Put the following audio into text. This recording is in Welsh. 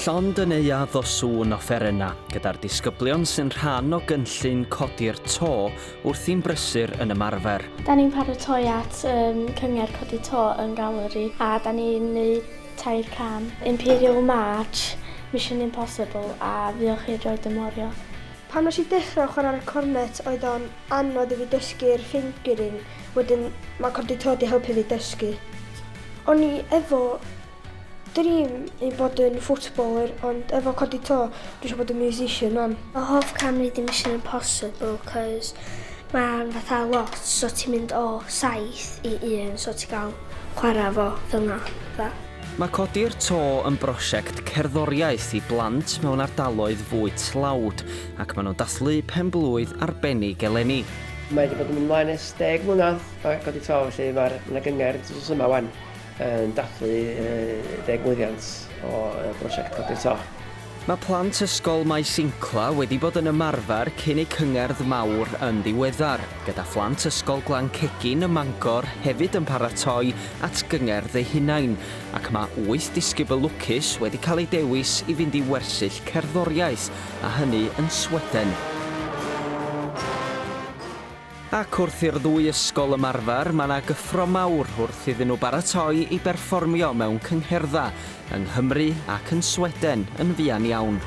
Llond yn euad o sŵn offeryna, gyda'r disgyblion sy'n rhan o gynllun Codi'r To wrth i'n brysur yn ymarfer. Da ni'n paratoi at cyngerdd Codi'r To yn galeri a da ni'n neud 3 cam. Imperial March, Mission Impossible a Fiwch i'r Droed y Morio. Pan nes i dechrau chwarae'r cornet, oedd o'n anodd i fi dysgu'r fingering, wedyn mae Codi'r To wedi helpu fi dysgu. O'n i efo dream i bod yn footballer, ond efo Codi'r To, dwi eisiau bod yn musician o'n. Mae hoff cam ni di Mission Impossible, cos mae'n fatha lot, so ti'n mynd o 7 i 1, so ti'n cael chwarae fo fel yna. Mae Codi'r To yn brosiect cerddoriaeth i blant mewn ardaloedd fwy tlawd, ac maen nhw'n dathlu penblwydd arbennig eleni. Mae wedi bod yn mynd mlaen ers 10 mlynedd o Codi'r To, felly mae'r gyngerdd drws yma wan yn dathlu 10 mlynedd o brosiect Codi'r To. Mae plant ysgol Maes Incla wedi bod yn ymarfer cyn eu cyngerdd mawr yn ddiweddar, gyda phlant ysgol Glan Cegin ym Mangor hefyd yn paratoi at gyngerdd eu hunain, ac mae 8 disgybl lwcus wedi cael eu dewis i fynd i wersyll cerddoriaeth, a hynny yn Sweden. Ac wrth i'r 2 ysgol ymarfer, mae yna gyffro mawr wrth iddyn nhw baratoi i berfformio mewn cyngherdda yng Nghymru ac yn Sweden yn fuan iawn.